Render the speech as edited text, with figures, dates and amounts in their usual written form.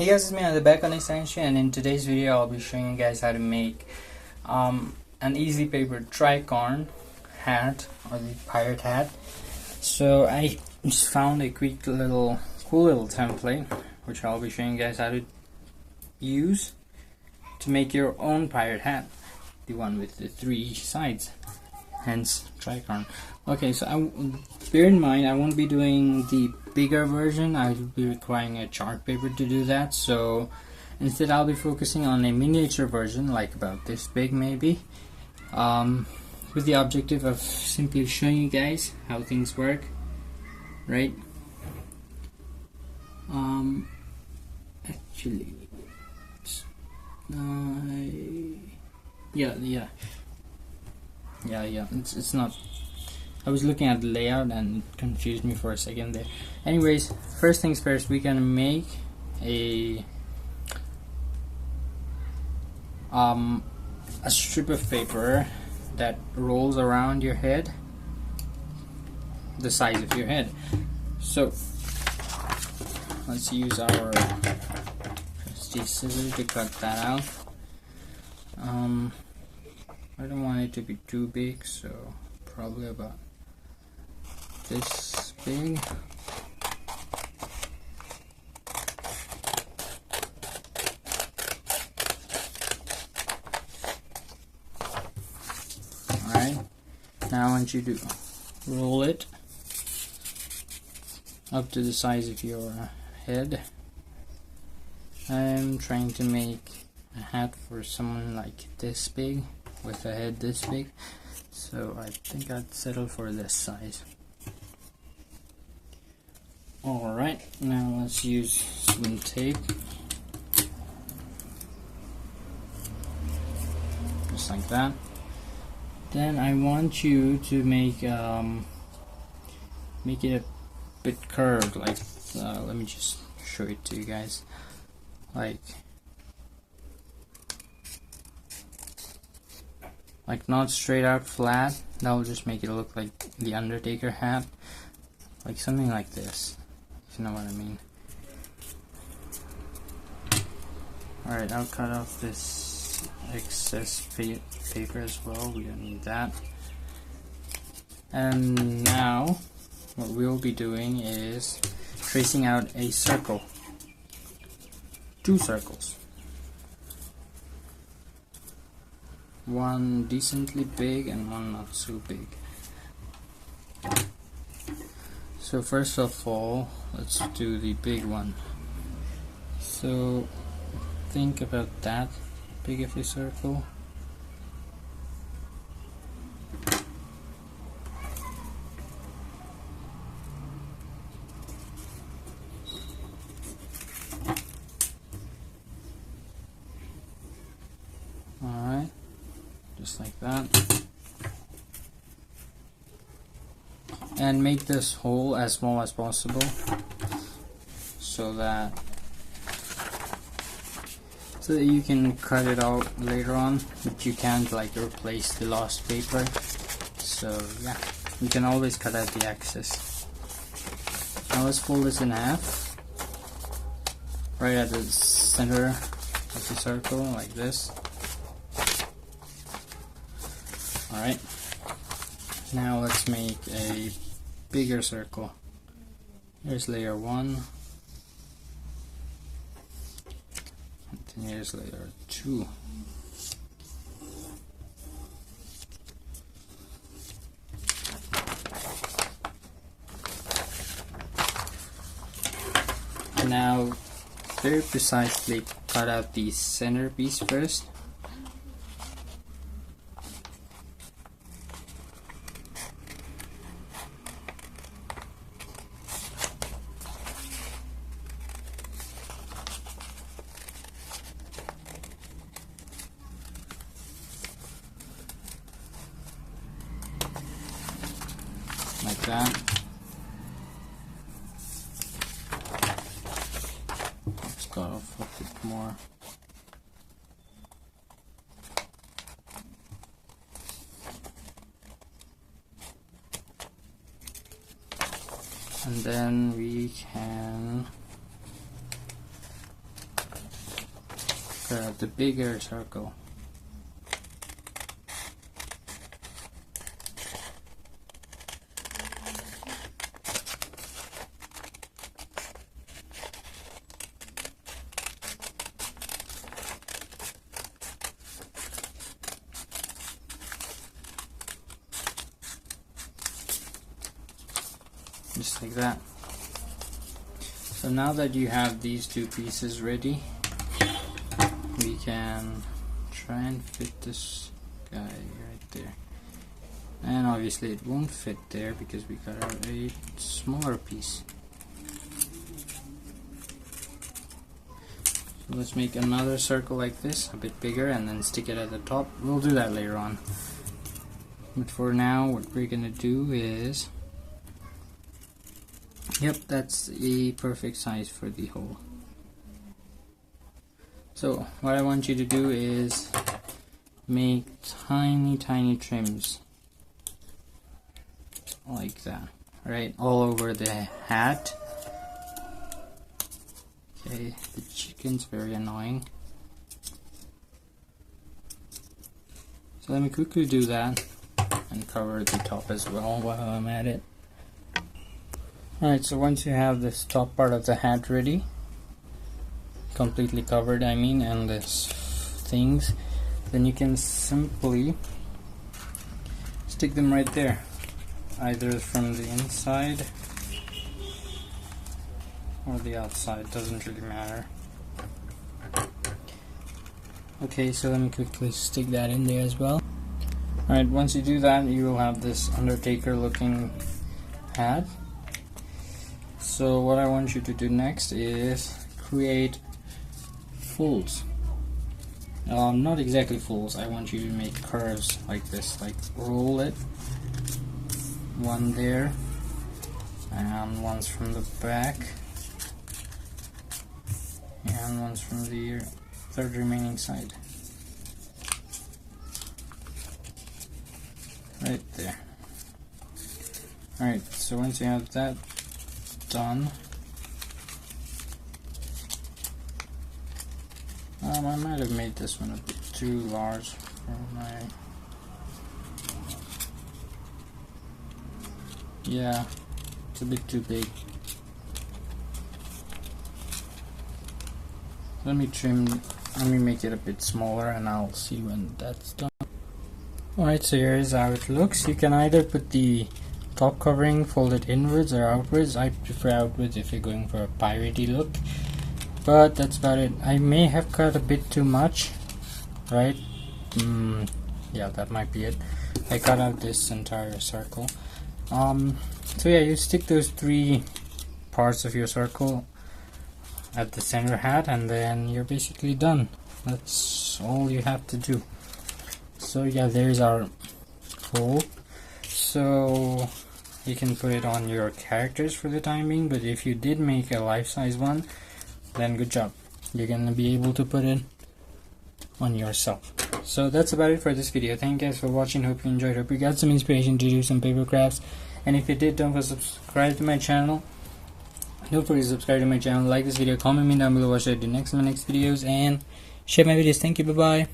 Hey guys, it's me on the back on extension, and in today's video I'll be showing you guys how to make an easy paper tricorn hat, or the pirate hat. So I just found a cool little template which I'll be showing you guys how to use to make your own pirate hat, the one with the 3 sides, hence tricorn. Okay, so bear in mind I won't be doing the bigger version. I will be requiring a chart paper to do that, so instead I'll be focusing on a miniature version, like about this big maybe, with the objective of simply showing you guys how things work, right? Actually, it's not. I was looking at the layout and it confused me for a second there. Anyways, first things first, we're gonna make a strip of paper that rolls around your head, the size of your head. So let's use our trusty scissors to cut that out. I don't want it to be too big, so probably about this big. Alright, now I want you to roll it up to the size of your head. I'm trying to make a hat for someone like this big, with a head this big, so I think I'd settle for this size. Alright, now let's use some tape, just like that. Then I want you to make it a bit curved, like let me just show it to you guys, like not straight out flat. That will just make it look like the Undertaker hat, like something like this, if you know what I mean. Alright, I'll cut off this excess paper as well, we don't need that. And now what we'll be doing is tracing out a circle, 2 circles, one decently big and one not so big. So first of all, let's do the big one. So think about that big of a circle. Alright, just like that. And make this hole as small as possible so that you can cut it out later on, but you can't like replace the lost paper. So yeah, you can always cut out the excess. Now let's fold this in half, right at the center of the circle, like this. Alright, now let's make a bigger circle. Here's layer 1, and then here's layer 2. And now very precisely cut out the center piece first. Like that. Let's cut off a bit more. And then we can the bigger circle. Just like that. So now that you have these two pieces ready, we can try and fit this guy right there. And obviously it won't fit there because we got a smaller piece. So let's make another circle like this, a bit bigger, and then stick it at the top. We'll do that later on. But for now, what we're gonna do is, yep, that's a perfect size for the hole. So what I want you to do is make tiny trims like that, right, all over the hat. Okay, the chicken's very annoying, so let me quickly do that and cover the top as well while I'm at it. Alright, so once you have this top part of the hat ready, completely covered I mean, and this things, then you can simply stick them right there, either from the inside or the outside, doesn't really matter. Okay, so let me quickly stick that in there as well. Alright, once you do that, you will have this Undertaker looking hat. So what I want you to do next is create folds. Not exactly folds, I want you to make curves like this, like roll it, one there, and one's from the back, and one's from the third remaining side. Right there. Alright, so once you have that done, I might have made this one a bit too large for my, yeah, it's a bit too big. Let me make it a bit smaller and I'll see when that's done. Alright, so here's how it looks. You can either put the top covering folded inwards or outwards. I prefer outwards if you're going for a piratey look, but that's about it. I may have cut a bit too much, right? Yeah, that might be it. I cut out this entire circle. So yeah, you stick those three parts of your circle at the center hat and then you're basically done. That's all you have to do. So yeah, there's our hole. So you can put it on your characters for the time being, but if you did make a life-size one, then good job, you're gonna be able to put it on yourself. So that's about it for this video. Thank you guys for watching. Hope you enjoyed. Hope you got some inspiration to do some paper crafts, and if you did, don't forget to subscribe to my channel. Don't forget to subscribe to my channel, like this video, comment me down below what should I do next in my next videos, and share my videos. Thank you, bye bye.